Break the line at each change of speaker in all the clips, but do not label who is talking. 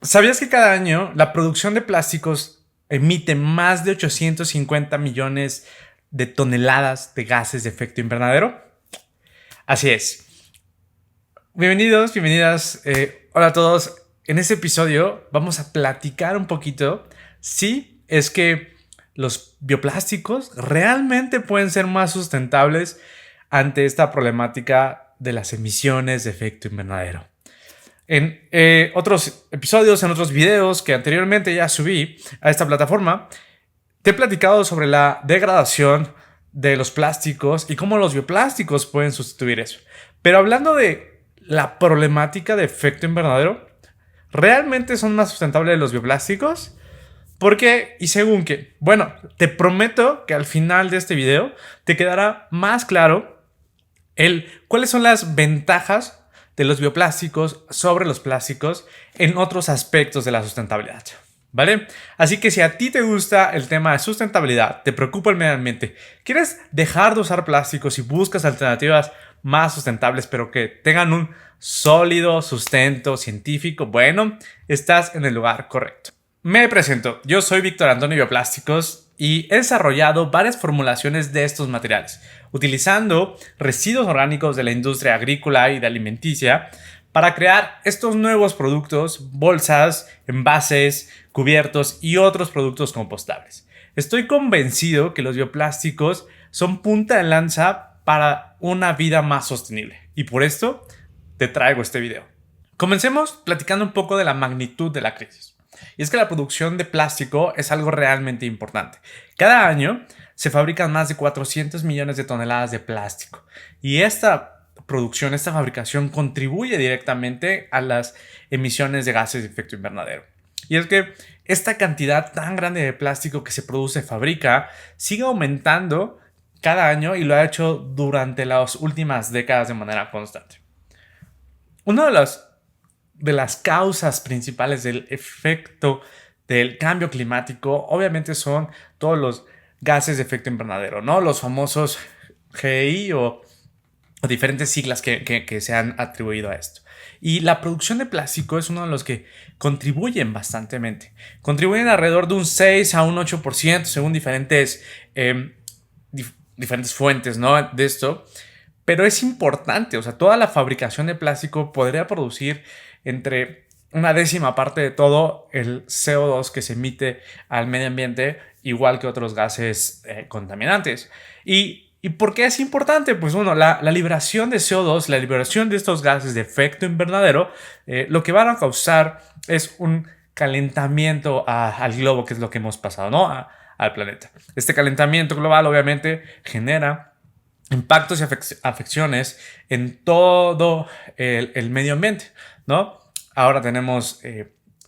¿Sabías que cada año la producción de plásticos emite más de 850 millones de toneladas de gases de efecto invernadero? Así es. Bienvenidos, bienvenidas. Hola a todos. En este episodio vamos a platicar un poquito si es que los bioplásticos realmente pueden ser más sustentables ante esta problemática de las emisiones de efecto invernadero. En otros episodios, en otros videos que anteriormente ya subí a esta plataforma, te he platicado sobre la degradación de los plásticos y cómo los bioplásticos pueden sustituir eso. Pero hablando de la problemática de efecto invernadero, ¿realmente son más sustentables los bioplásticos? ¿Por qué? Y según qué. Bueno, te prometo que al final de este video te quedará más claro cuáles son las ventajas de los bioplásticos sobre los plásticos en otros aspectos de la sustentabilidad. ¿Vale? Así que si a ti te gusta el tema de sustentabilidad, te preocupa el medio ambiente, quieres dejar de usar plásticos y buscas alternativas más sustentables, pero que tengan un sólido sustento científico, bueno, estás en el lugar correcto. Me presento, yo soy Víctor Antonio Bioplásticos y he desarrollado varias formulaciones de estos materiales, utilizando residuos orgánicos de la industria agrícola y de alimenticia para crear estos nuevos productos, bolsas, envases, cubiertos y otros productos compostables. Estoy convencido que los bioplásticos son punta de lanza para una vida más sostenible y por esto te traigo este video. Comencemos platicando un poco de la magnitud de la crisis. Y es que la producción de plástico es algo realmente importante. Cada año se fabrican más de 400 millones de toneladas de plástico y esta producción, esta fabricación contribuye directamente a las emisiones de gases de efecto invernadero. Y es que esta cantidad tan grande de plástico que se produce, fabrica, sigue aumentando cada año y lo ha hecho durante las últimas décadas de manera constante. Uno de las causas principales del efecto del cambio climático obviamente son todos los gases de efecto invernadero, ¿no? Los famosos GI o diferentes siglas que se han atribuido a esto. Y la producción de plástico es uno de los que contribuyen bastantemente. Contribuyen alrededor de un 6 a un 8% según diferentes fuentes, ¿no? De esto. Pero es importante, o sea, toda la fabricación de plástico podría producir entre una décima parte de todo el CO2 que se emite al medio ambiente, igual que otros gases contaminantes. ¿Y por qué es importante? Pues bueno, la liberación de CO2, la liberación de estos gases de efecto invernadero, lo que van a causar es un calentamiento al globo, que es lo que hemos pasado, ¿no? Al planeta. Este calentamiento global obviamente genera impactos y afecciones en todo el medio ambiente, ¿no? Ahora tenemos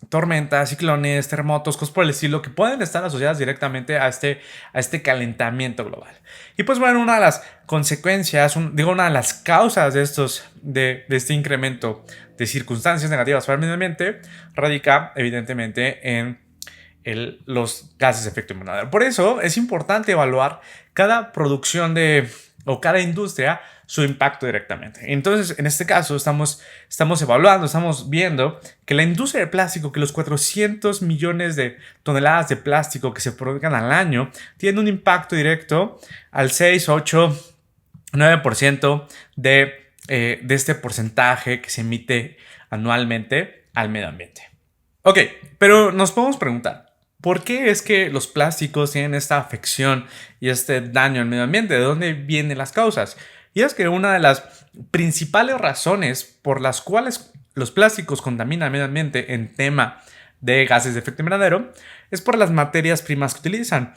tormentas, ciclones, terremotos, cosas por el estilo que pueden estar asociadas directamente a este calentamiento global. Y pues bueno, una de las consecuencias, una de las causas de este incremento de circunstancias negativas para el medio ambiente radica evidentemente en los gases de efecto invernadero. Por eso es importante evaluar cada producción o cada industria su impacto directamente. Entonces, en este caso, estamos evaluando, estamos viendo que la industria de plástico, que los 400 millones de toneladas de plástico que se produzcan al año, tienen un impacto directo al 6, 8, 9% de este porcentaje que se emite anualmente al medio ambiente. Ok, pero nos podemos preguntar, ¿por qué es que los plásticos tienen esta afección y este daño al medio ambiente? ¿De dónde vienen las causas? Y es que una de las principales razones por las cuales los plásticos contaminan el medio ambiente en tema de gases de efecto invernadero es por las materias primas que utilizan.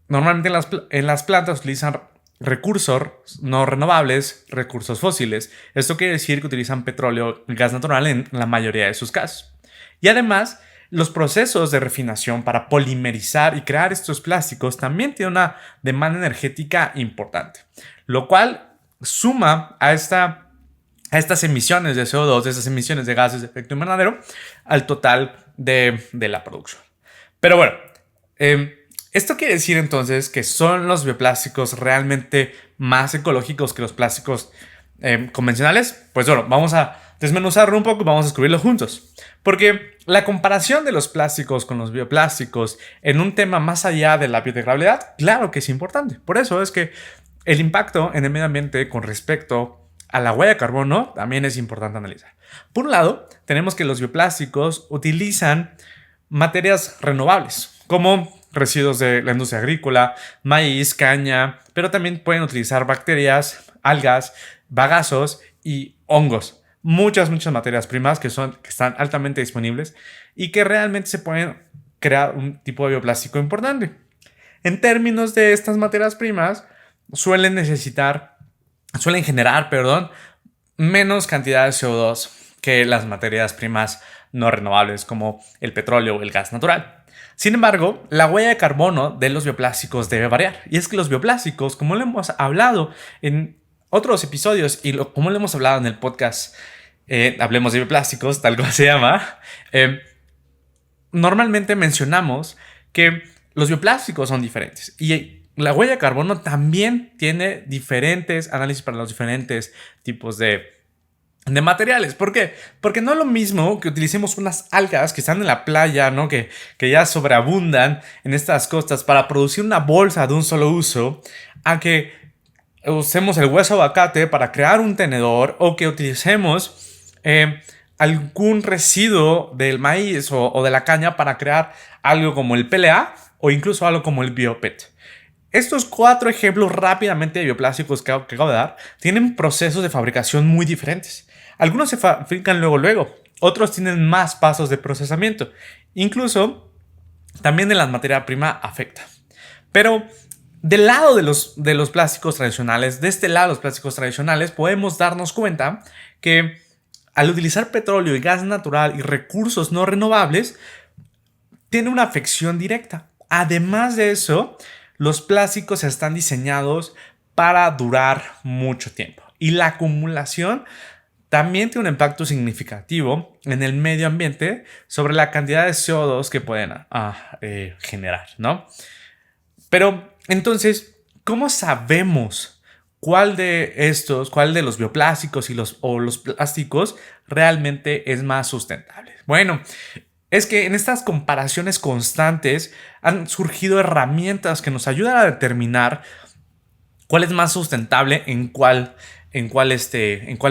Normalmente en las plantas utilizan recursos no renovables, recursos fósiles. Esto quiere decir que utilizan petróleo y gas natural en la mayoría de sus casos. Y además, los procesos de refinación para polimerizar y crear estos plásticos también tienen una demanda energética importante, lo cual suma a estas emisiones de CO2, estas emisiones de gases de efecto invernadero, al total de la producción. Pero bueno, esto quiere decir entonces que son los bioplásticos realmente más ecológicos que los plásticos convencionales. Pues bueno, vamos a desmenuzarlo un poco y vamos a descubrirlo juntos. Porque la comparación de los plásticos con los bioplásticos en un tema más allá de la biodegradabilidad, claro que es importante. Por eso es que el impacto en el medio ambiente con respecto a la huella de carbono también es importante analizar. Por un lado, tenemos que los bioplásticos utilizan materias renovables, como residuos de la industria agrícola, maíz, caña, pero también pueden utilizar bacterias, algas, bagazos y hongos. Muchas materias primas que están altamente disponibles y que realmente se pueden crear un tipo de bioplástico importante. En términos de estas materias primas, suelen generar, menos cantidad de CO2 que las materias primas no renovables como el petróleo o el gas natural. Sin embargo, la huella de carbono de los bioplásticos debe variar. Y es que los bioplásticos, como lo hemos hablado en otros episodios y como lo hemos hablado en el podcast Hablemos de Bioplásticos, tal como se llama, normalmente mencionamos que los bioplásticos son diferentes. Y la huella de carbono también tiene diferentes análisis para los diferentes tipos de materiales. ¿Por qué? Porque no es lo mismo que utilicemos unas algas que están en la playa, ¿no? Que ya sobreabundan en estas costas para producir una bolsa de un solo uso, a que usemos el hueso de aguacate para crear un tenedor, o que utilicemos algún residuo del maíz o de la caña para crear algo como el PLA o incluso algo como el BioPET. Estos 4 ejemplos rápidamente de bioplásticos que acabo de dar tienen procesos de fabricación muy diferentes. Algunos se fabrican luego, otros tienen más pasos de procesamiento. Incluso también en la materia prima afecta. Pero del lado de los plásticos tradicionales, de este lado de los plásticos tradicionales, podemos darnos cuenta que al utilizar petróleo y gas natural y recursos no renovables, tiene una afección directa. Además de eso, los plásticos están diseñados para durar mucho tiempo. Y la acumulación también tiene un impacto significativo en el medio ambiente sobre la cantidad de CO2 que pueden generar, ¿no? Pero entonces, ¿cómo sabemos cuál de los bioplásticos y los plásticos realmente es más sustentable? Bueno, es que en estas comparaciones constantes han surgido herramientas que nos ayudan a determinar cuál es más sustentable en cuál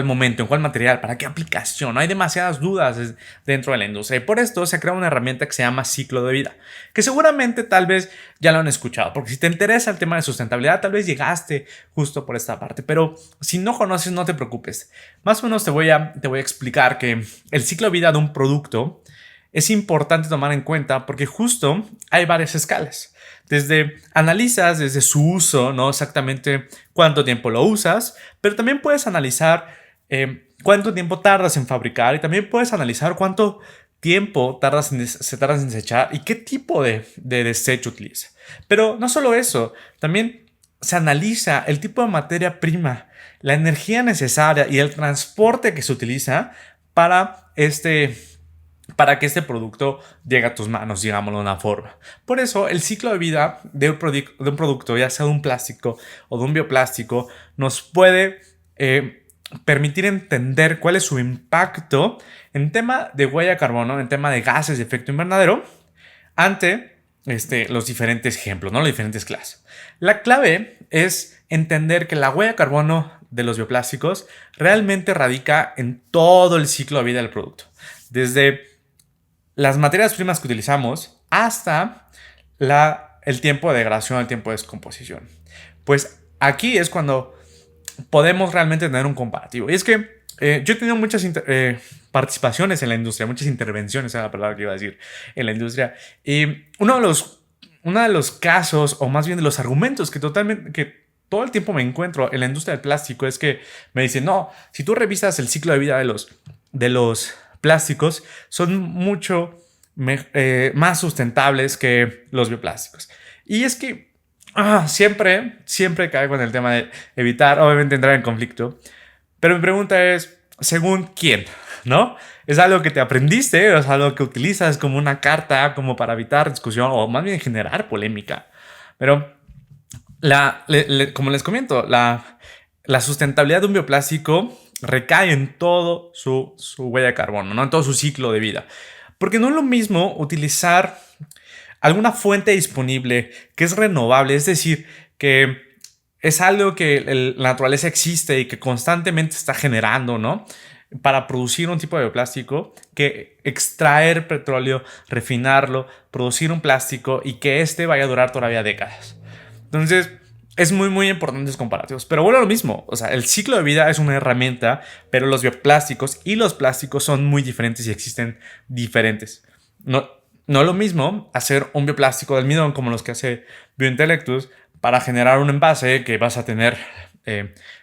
momento, en cuál material, para qué aplicación. Hay demasiadas dudas dentro de la industria y por esto se crea una herramienta que se llama ciclo de vida, que seguramente tal vez ya lo han escuchado, porque si te interesa el tema de sustentabilidad, tal vez llegaste justo por esta parte, pero si no conoces, no te preocupes. Más o menos te voy a explicar que el ciclo de vida de un producto es importante tomar en cuenta porque justo hay varias escalas. Analizas desde su uso, no exactamente cuánto tiempo lo usas, pero también puedes analizar cuánto tiempo tardas en fabricar y también puedes analizar cuánto tiempo se tardas en desechar y qué tipo de desecho utiliza. Pero no solo eso, también se analiza el tipo de materia prima, la energía necesaria y el transporte que se utiliza para que este producto llegue a tus manos, digámoslo de una forma. Por eso, el ciclo de vida de un producto, ya sea de un plástico o de un bioplástico, nos puede permitir entender cuál es su impacto en tema de huella de carbono, en tema de gases de efecto invernadero, ante los diferentes ejemplos, ¿no? Las diferentes clases. La clave es entender que la huella de carbono de los bioplásticos realmente radica en todo el ciclo de vida del producto. Desde las materias primas que utilizamos hasta el tiempo de degradación, el tiempo de descomposición. Pues aquí es cuando podemos realmente tener un comparativo. Y es que yo he tenido muchas participaciones en la industria, muchas intervenciones, esa es la palabra que iba a decir, en la industria. Y uno de los casos, o más bien de los argumentos que todo el tiempo me encuentro en la industria del plástico es que me dicen, no, si tú revisas el ciclo de vida de los plásticos, son mucho más sustentables que los bioplásticos. Y es que siempre caigo en el tema de evitar, obviamente, entrar en conflicto. Pero mi pregunta es, ¿según quién? ¿No? ¿Es algo que te aprendiste? ¿O es algo que utilizas como una carta como para evitar discusión o más bien generar polémica? Pero como les comento, la sustentabilidad de un bioplástico recae en todo su huella de carbono, ¿no? En todo su ciclo de vida. Porque no es lo mismo utilizar alguna fuente disponible que es renovable, es decir, que es algo que la naturaleza existe y que constantemente está generando, ¿no? Para producir un tipo de bioplástico, que extraer petróleo, refinarlo, producir un plástico y que este vaya a durar todavía décadas. Entonces, es muy, muy importante los comparativos. Pero bueno, lo mismo. O sea, el ciclo de vida es una herramienta, pero los bioplásticos y los plásticos son muy diferentes y existen diferentes. No es lo mismo hacer un bioplástico de almidón como los que hace Biointellectus para generar un envase que vas a tener,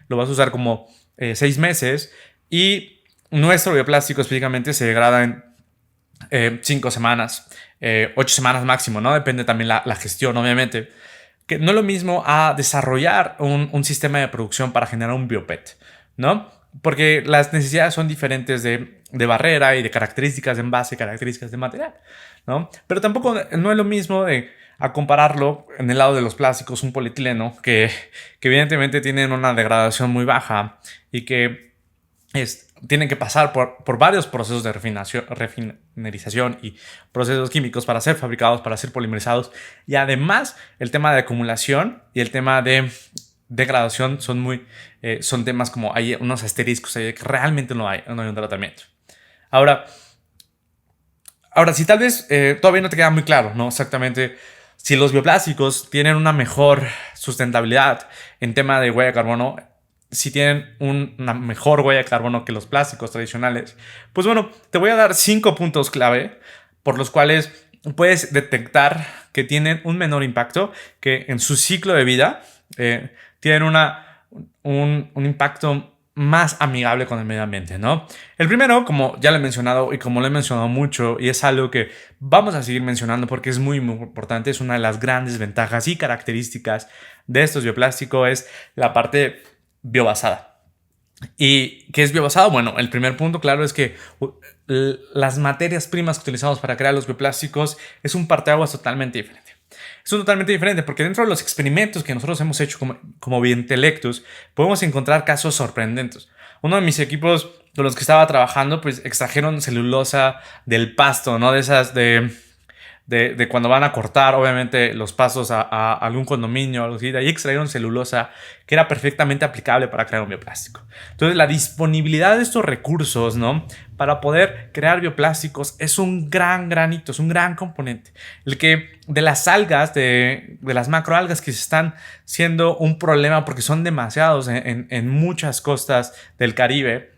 lo vas a usar como 6 meses y nuestro bioplástico específicamente se degrada en 5 semanas, 8 semanas máximo, ¿no? Depende también la gestión, obviamente. Que no es lo mismo a desarrollar un sistema de producción para generar un biopet, ¿no? Porque las necesidades son diferentes de barrera y de características de envase, características de material, ¿no? Pero tampoco no es lo mismo a compararlo en el lado de los plásticos, un polietileno que evidentemente tienen una degradación muy baja y que tienen que pasar por varios procesos de refinerización y procesos químicos para ser fabricados, para ser polimerizados. Y además, el tema de acumulación y el tema de degradación son temas como hay unos asteriscos ahí que realmente no hay un tratamiento. Ahora, si tal vez todavía no te queda muy claro, ¿no? Exactamente si los bioplásticos tienen una mejor sustentabilidad en tema de huella de carbono, si tienen una mejor huella de carbono que los plásticos tradicionales, pues bueno, te voy a dar 5 puntos clave por los cuales puedes detectar que tienen un menor impacto, que en su ciclo de vida tienen un impacto más amigable con el medio ambiente, ¿no? El primero, como ya lo he mencionado y como lo he mencionado mucho, y es algo que vamos a seguir mencionando porque es muy, muy importante, es una de las grandes ventajas y características de estos bioplásticos, es la parte biobasada. ¿Y qué es biobasado? Bueno, el primer punto, claro, es que las materias primas que utilizamos para crear los bioplásticos es un parteaguas totalmente diferente. Es totalmente diferente porque dentro de los experimentos que nosotros hemos hecho como Biointellectus podemos encontrar casos sorprendentes. Uno de mis equipos con los que estaba trabajando pues extrajeron celulosa del pasto, ¿no? De esas de cuando van a cortar, obviamente, los pastos a algún condominio o algo así. De ahí extrajeron celulosa que era perfectamente aplicable para crear un bioplástico. Entonces, la disponibilidad de estos recursos, ¿no? Para poder crear bioplásticos es un gran hito, es un gran componente. El que de las algas, de las macroalgas que se están siendo un problema porque son demasiados en muchas costas del Caribe,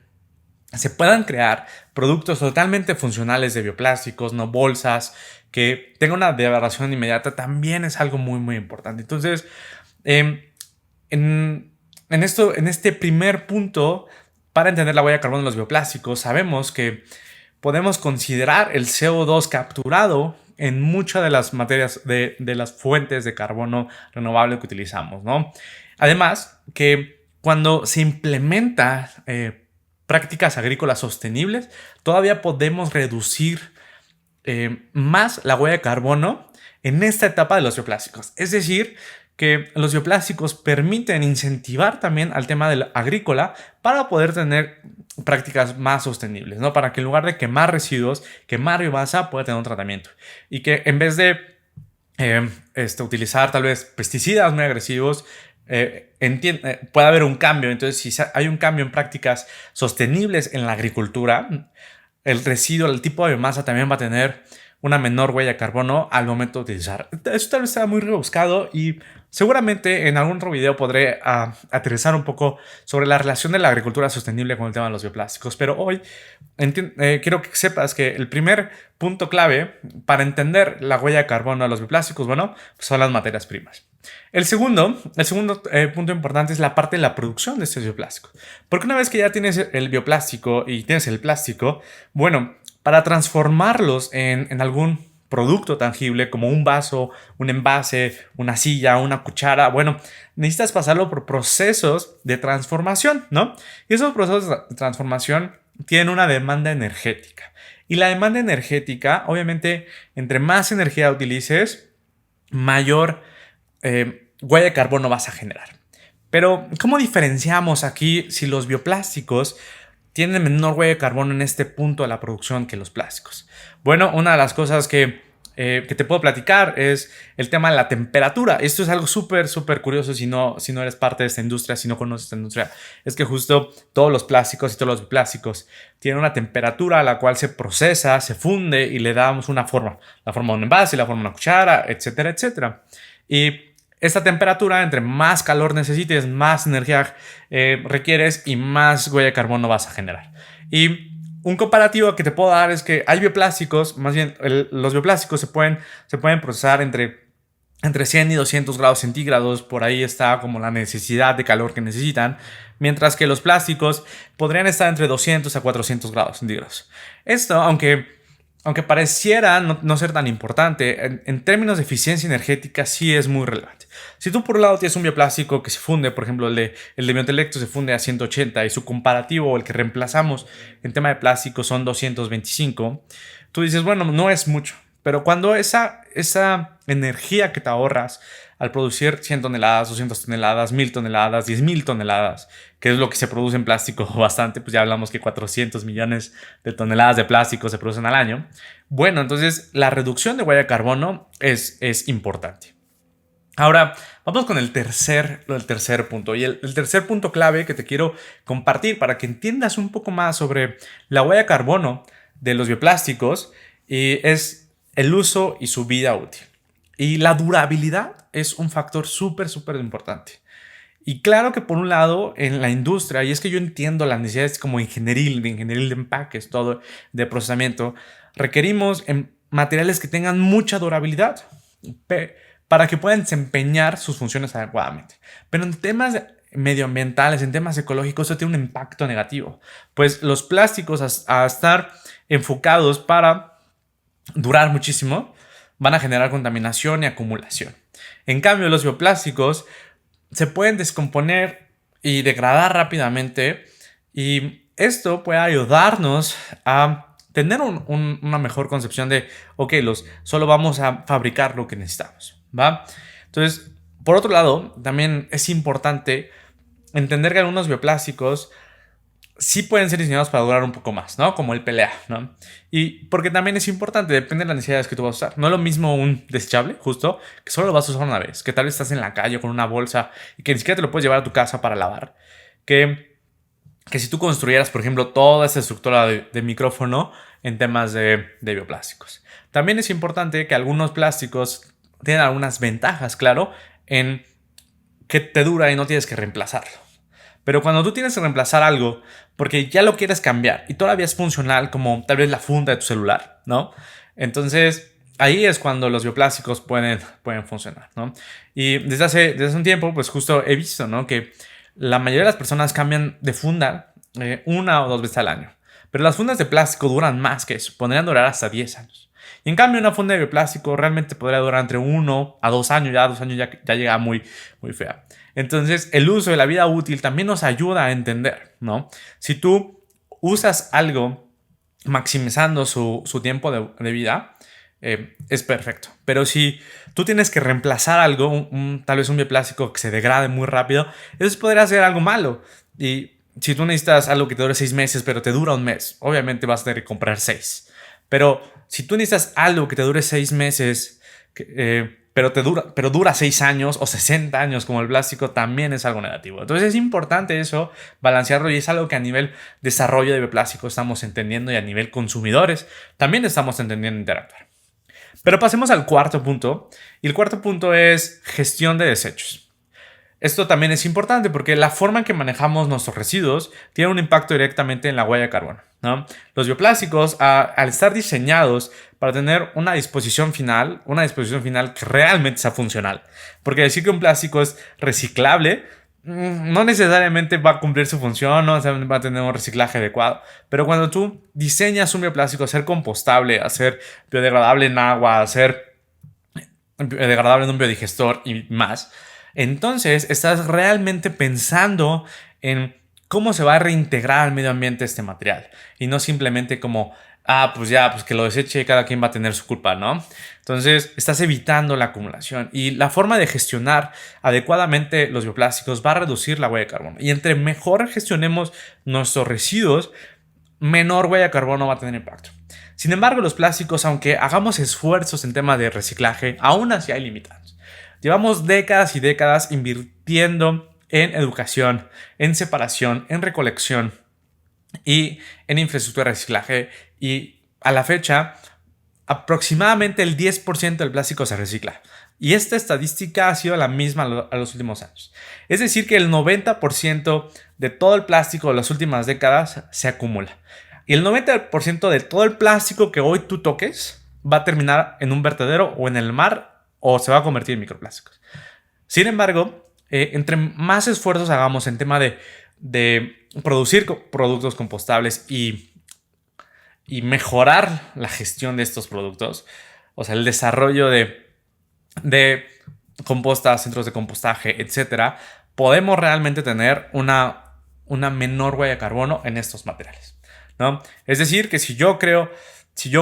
se puedan crear productos totalmente funcionales de bioplásticos, no bolsas, que tenga una degradación inmediata, también es algo muy, muy importante. Entonces, en este primer punto, para entender la huella de carbono de los bioplásticos, sabemos que podemos considerar el CO2 capturado en muchas de las materias de las fuentes de carbono renovable que utilizamos, ¿no? Además, que cuando se implementa prácticas agrícolas sostenibles, todavía podemos reducir más la huella de carbono en esta etapa de los bioplásticos. Es decir, que los bioplásticos permiten incentivar también al tema del agrícola para poder tener prácticas más sostenibles, ¿no? Para que en lugar de quemar residuos, quemar biomasa, pueda tener un tratamiento. Y que en vez de utilizar tal vez pesticidas muy agresivos, puede haber un cambio. Entonces, si hay un cambio en prácticas sostenibles en la agricultura, el residuo, el tipo de biomasa también va a tener una menor huella de carbono al momento de utilizar. Eso tal vez sea muy rebuscado y seguramente en algún otro video podré aterrizar un poco sobre la relación de la agricultura sostenible con el tema de los bioplásticos. Pero hoy quiero que sepas que el primer punto clave para entender la huella de carbono de los bioplásticos, bueno, pues son las materias primas. El segundo punto importante es la parte de la producción de estos bioplástico. Porque una vez que ya tienes el bioplástico y tienes el plástico, bueno, para transformarlos en algún producto tangible como un vaso, un envase, una silla, una cuchara, bueno, necesitas pasarlo por procesos de transformación, ¿no? Y esos procesos de transformación tienen una demanda energética. Y la demanda energética, obviamente, entre más energía utilices, mayor huella de carbono vas a generar. Pero, ¿cómo diferenciamos aquí si los bioplásticos tienen menor huella de carbono en este punto de la producción que los plásticos? Bueno, una de las cosas que te puedo platicar es el tema de la temperatura. Esto es algo súper, súper curioso si no eres parte de esta industria, si no conoces esta industria. Es que justo todos los plásticos y todos los plásticos tienen una temperatura a la cual se procesa, se funde y le damos una forma. La forma de un envase, la forma de una cuchara, etcétera, etcétera. Y esta temperatura, entre más calor necesites, más energía requieres y más huella de carbono vas a generar. Y un comparativo que te puedo dar es que hay bioplásticos, más bien los bioplásticos se pueden procesar entre 100 y 200 grados centígrados, por ahí está como la necesidad de calor que necesitan, mientras que los plásticos podrían estar entre 200 a 400 grados centígrados. Esto, aunque pareciera no ser tan importante, en términos de eficiencia energética sí es muy relevante. Si tú por un lado tienes un bioplástico que se funde, por ejemplo el de Biontelecto se funde a 180 y su comparativo o el que reemplazamos en tema de plástico son 225, tú dices, bueno, no es mucho. Pero cuando esa energía que te ahorras al producir 100 toneladas, 200 toneladas, 1000 toneladas, 10,000 toneladas, que es lo que se produce en plástico bastante, pues ya hablamos que 400 millones de toneladas de plástico se producen al año. Bueno, entonces la reducción de huella de carbono es importante. Ahora, vamos con el tercer punto. Y el tercer punto clave que te quiero compartir para que entiendas un poco más sobre la huella de carbono de los bioplásticos es el uso y su vida útil. Y la durabilidad es un factor súper, súper importante. Y claro que por un lado en la industria, y es que yo entiendo las necesidades como ingenieril de empaques, todo de procesamiento, requerimos materiales que tengan mucha durabilidad para que puedan desempeñar sus funciones adecuadamente. Pero en temas medioambientales, en temas ecológicos, eso tiene un impacto negativo. Pues los plásticos a estar enfocados para durar muchísimo, van a generar contaminación y acumulación. En cambio, los bioplásticos se pueden descomponer y degradar rápidamente y esto puede ayudarnos a tener una mejor concepción de, ok, solo vamos a fabricar lo que necesitamos, ¿va? Entonces, por otro lado, también es importante entender que algunos bioplásticos sí pueden ser diseñados para durar un poco más, ¿no? Como el PLA, ¿no? Y porque también es importante, depende de las necesidades que tú vas a usar. No es lo mismo un desechable, justo, que solo lo vas a usar una vez, que tal vez estás en la calle con una bolsa y que ni siquiera te lo puedes llevar a tu casa para lavar. Que si tú construyeras, por ejemplo, toda esa estructura de micrófono en temas de bioplásticos. También es importante que algunos plásticos tienen algunas ventajas, claro, en que te dura y no tienes que reemplazarlo. Pero cuando tú tienes que reemplazar algo porque ya lo quieres cambiar y todavía es funcional, como tal vez la funda de tu celular, ¿no? Entonces, ahí es cuando los bioplásticos pueden funcionar, ¿no? Y desde hace un tiempo, pues justo he visto, ¿no? Que la mayoría de las personas cambian de funda 1 o 2 veces al año. Pero las fundas de plástico duran más que eso, podrían durar hasta 10 años. Y en cambio, una funda de bioplástico realmente podría durar entre 1 a 2 años, ya 2 años ya llega muy, muy fea. Entonces, el uso de la vida útil también nos ayuda a entender, ¿no? Si tú usas algo maximizando su tiempo de vida, es perfecto. Pero si tú tienes que reemplazar algo, tal vez un bioplástico que se degrade muy rápido, eso podría ser algo malo. Y si tú necesitas algo que te dure 6 meses, pero te dura un mes, obviamente vas a tener que comprar 6. Pero si tú necesitas algo que te dure 6 meses, pero dura 6 años o 60 años como el plástico, también es algo negativo. Entonces es importante eso, balancearlo, y es algo que a nivel desarrollo de bioplástico estamos entendiendo y a nivel consumidores también estamos entendiendo interactuar. Pero pasemos al cuarto punto, y el cuarto punto es gestión de desechos. Esto también es importante porque la forma en que manejamos nuestros residuos tiene un impacto directamente en la huella de carbono, ¿no? Los bioplásticos, al estar diseñados para tener una disposición final que realmente sea funcional, porque decir que un plástico es reciclable no necesariamente va a cumplir su función, no va a tener un reciclaje adecuado, pero cuando tú diseñas un bioplástico a ser compostable, a ser biodegradable en agua, a ser biodegradable en un biodigestor y más, entonces estás realmente pensando en cómo se va a reintegrar al medio ambiente este material y no simplemente como pues ya, pues que lo deseche, cada quien va a tener su culpa, ¿no? Entonces, estás evitando la acumulación y la forma de gestionar adecuadamente los bioplásticos va a reducir la huella de carbono. Y entre mejor gestionemos nuestros residuos, menor huella de carbono va a tener impacto. Sin embargo, los plásticos, aunque hagamos esfuerzos en tema de reciclaje, aún así hay limitantes. Llevamos décadas y décadas invirtiendo en educación, en separación, en recolección y en infraestructura de reciclaje, y a la fecha aproximadamente el 10% del plástico se recicla. Y esta estadística ha sido la misma a los últimos años. Es decir, que el 90% de todo el plástico de las últimas décadas se acumula. Y el 90% de todo el plástico que hoy tú toques va a terminar en un vertedero o en el mar o se va a convertir en microplásticos. Sin embargo, entre más esfuerzos hagamos en tema de producir productos compostables y mejorar la gestión de estos productos, o sea, el desarrollo de compostas, centros de compostaje, etcétera, podemos realmente tener una menor huella de carbono en estos materiales, ¿no? Es decir, que si yo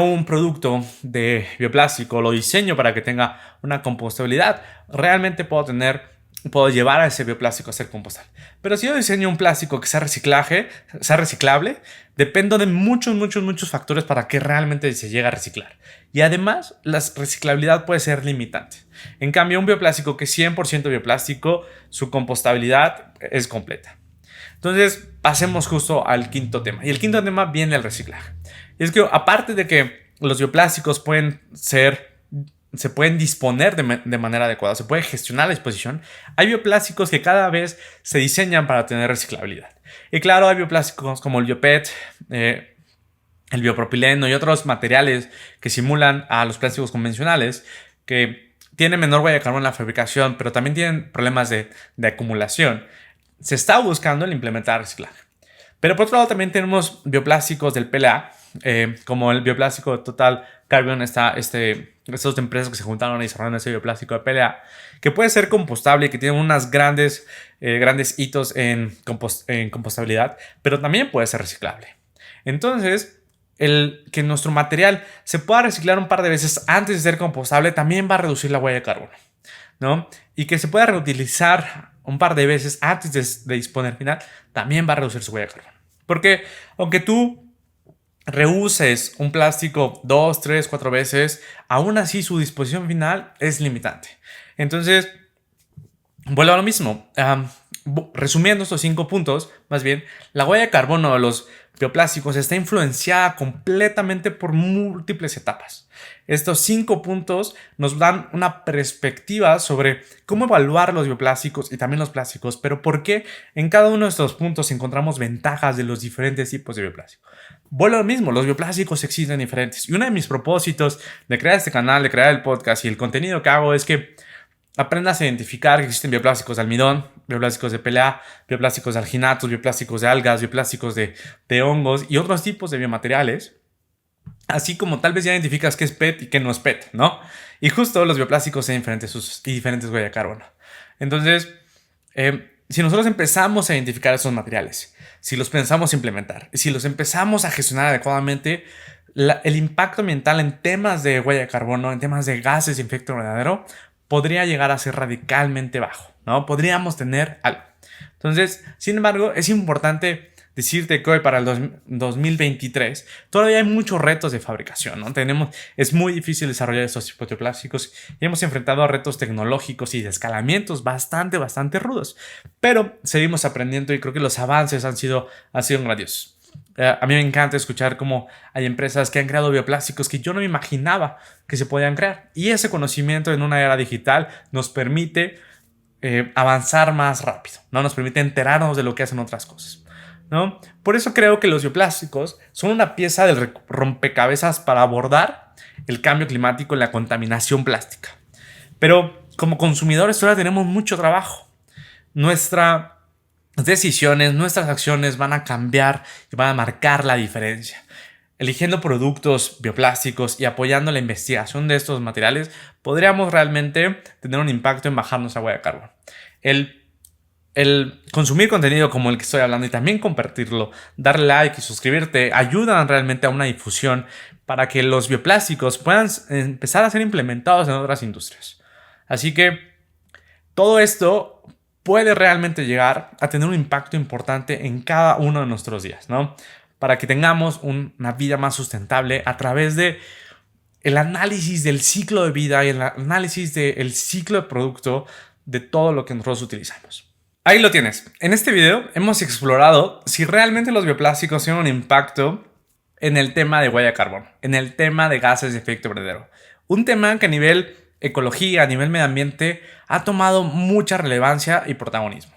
un producto de bioplástico lo diseño para que tenga una compostabilidad, realmente puedo llevar a ese bioplástico a ser compostable. Pero si yo diseño un plástico que sea reciclable, dependo de muchos factores para que realmente se llegue a reciclar. Y además, la reciclabilidad puede ser limitante. En cambio, un bioplástico que es 100% bioplástico, su compostabilidad es completa. Entonces, pasemos justo al quinto tema. Y el quinto tema viene del reciclaje. Y es que aparte de que los bioplásticos se pueden disponer de manera adecuada, se puede gestionar la disposición, hay bioplásticos que cada vez se diseñan para tener reciclabilidad. Y claro, hay bioplásticos como el biopet, el biopropileno y otros materiales que simulan a los plásticos convencionales, que tienen menor huella de carbono en la fabricación, pero también tienen problemas de acumulación. Se está buscando el implementar reciclaje. Pero por otro lado también tenemos bioplásticos del PLA, como el bioplástico Total Carbon, estas dos empresas que se juntaron y desarrollaron ese bioplástico de PLA, que puede ser compostable y que tiene unos grandes hitos en compostabilidad, pero también puede ser reciclable. Entonces, el que nuestro material se pueda reciclar un par de veces antes de ser compostable también va a reducir la huella de carbono, ¿no? Y que se pueda reutilizar un par de veces antes de disponer final también va a reducir su huella de carbono. Porque aunque tú reuses un plástico 2, 3, 4 veces, aún así su disposición final es limitante. Entonces, vuelvo a lo mismo. Resumiendo estos 5 puntos, más bien, la huella de carbono de los bioplásticos está influenciada completamente por múltiples etapas. Estos 5 puntos nos dan una perspectiva sobre cómo evaluar los bioplásticos y también los plásticos, pero por qué en cada uno de estos puntos encontramos ventajas de los diferentes tipos de bioplástico. Vuelvo a lo mismo, los bioplásticos existen diferentes. Y uno de mis propósitos de crear este canal, de crear el podcast y el contenido que hago es que aprendas a identificar que existen bioplásticos de almidón, bioplásticos de PLA, bioplásticos de alginatos, bioplásticos de algas, bioplásticos de hongos y otros tipos de biomateriales. Así como tal vez ya identificas qué es PET y qué no es PET, ¿no? Y justo los bioplásticos tienen diferentes usos y diferentes huellas de carbono. Entonces, si nosotros empezamos a identificar esos materiales, si los pensamos implementar, si los empezamos a gestionar adecuadamente, el impacto ambiental en temas de huella de carbono, en temas de gases de efecto invernadero, podría llegar a ser radicalmente bajo, ¿no? Podríamos tener algo. Entonces, sin embargo, es importante decirte que hoy para el 2023 todavía hay muchos retos de fabricación, ¿no? Es muy difícil desarrollar estos tipos de plásticos y hemos enfrentado a retos tecnológicos y de escalamientos bastante rudos, pero seguimos aprendiendo y creo que los avances han sido grandiosos. A mí me encanta escuchar cómo hay empresas que han creado bioplásticos que yo no me imaginaba que se podían crear, y ese conocimiento en una era digital nos permite avanzar más rápido, ¿no? Nos permite enterarnos de lo que hacen otras cosas, ¿no? Por eso creo que los bioplásticos son una pieza del rompecabezas para abordar el cambio climático y la contaminación plástica. Pero como consumidores todavía tenemos mucho trabajo. Nuestras decisiones, nuestras acciones van a cambiar y van a marcar la diferencia. Eligiendo productos bioplásticos y apoyando la investigación de estos materiales, podríamos realmente tener un impacto en bajar nuestra huella de carbono. El el consumir contenido como el que estoy hablando y también compartirlo, darle like y suscribirte ayudan realmente a una difusión para que los bioplásticos puedan empezar a ser implementados en otras industrias. Así que todo esto puede realmente llegar a tener un impacto importante en cada uno de nuestros días, ¿no? Para que tengamos una vida más sustentable a través de el análisis del ciclo de vida y el análisis del ciclo de producto de todo lo que nosotros utilizamos. Ahí lo tienes. En este video hemos explorado si realmente los bioplásticos tienen un impacto en el tema de huella de carbono, en el tema de gases de efecto invernadero. Un tema que a nivel ecología, a nivel medio ambiente, ha tomado mucha relevancia y protagonismo.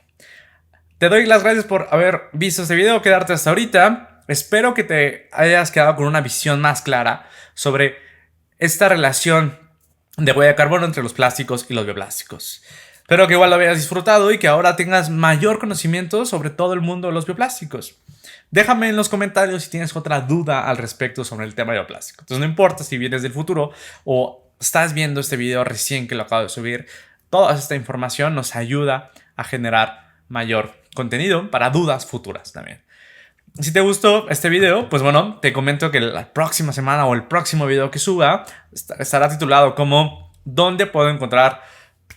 Te doy las gracias por haber visto este video, quedarte hasta ahorita. Espero que te hayas quedado con una visión más clara sobre esta relación de huella de carbono entre los plásticos y los bioplásticos. Espero que igual lo hayas disfrutado y que ahora tengas mayor conocimiento sobre todo el mundo de los bioplásticos. Déjame en los comentarios si tienes otra duda al respecto sobre el tema de bioplástico. Entonces no importa si vienes del futuro o estás viendo este video recién que lo acabo de subir, toda esta información nos ayuda a generar mayor contenido para dudas futuras también. Si te gustó este video, pues bueno, te comento que la próxima semana o el próximo video que suba estará titulado como ¿dónde puedo encontrar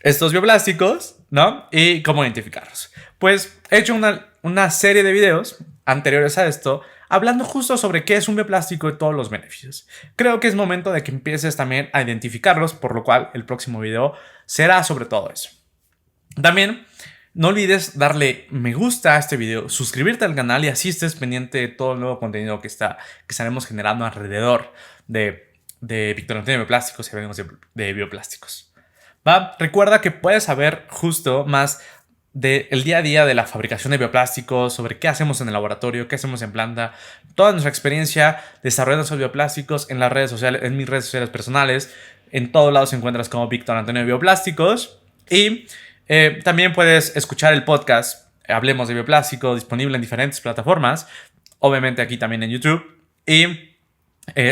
estos bioplásticos? ¿No? Y cómo identificarlos. Pues he hecho una serie de videos anteriores a esto hablando justo sobre qué es un bioplástico y todos los beneficios. Creo que es momento de que empieces también a identificarlos, por lo cual el próximo video será sobre todo eso. También no olvides darle me gusta a este video, suscribirte al canal y así estés pendiente de todo el nuevo contenido que estaremos generando alrededor de Víctor Antonio Bioplásticos y hablemos de bioplásticos. ¿Va? Recuerda que puedes saber justo más del día a día de la fabricación de bioplásticos, sobre qué hacemos en el laboratorio, qué hacemos en planta, toda nuestra experiencia desarrollando esos bioplásticos en las redes sociales, en mis redes sociales personales. En todos lados encuentras como Víctor Antonio Bioplásticos y también puedes escuchar el podcast Hablemos de Bioplástico, disponible en diferentes plataformas, obviamente aquí también en YouTube, y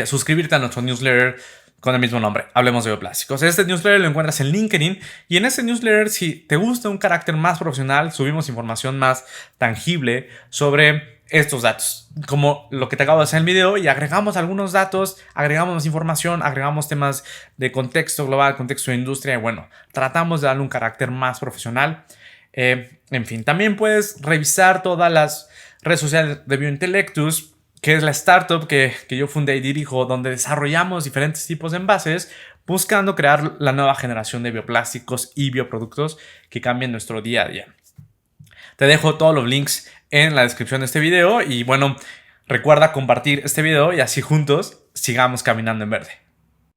suscribirte a nuestro newsletter con el mismo nombre, Hablemos de Bioplásticos. Este newsletter lo encuentras en LinkedIn y en este newsletter, si te gusta un carácter más profesional, subimos información más tangible sobre estos datos, como lo que te acabo de hacer en el video, y agregamos algunos datos, agregamos más información, agregamos temas de contexto global, contexto de industria, y bueno, tratamos de darle un carácter más profesional. En fin, también puedes revisar todas las redes sociales de Biointellectus, que es la startup que yo fundé y dirijo, donde desarrollamos diferentes tipos de envases buscando crear la nueva generación de bioplásticos y bioproductos que cambien nuestro día a día. Te dejo todos los links en la descripción de este video y bueno, recuerda compartir este video y así juntos sigamos caminando en verde.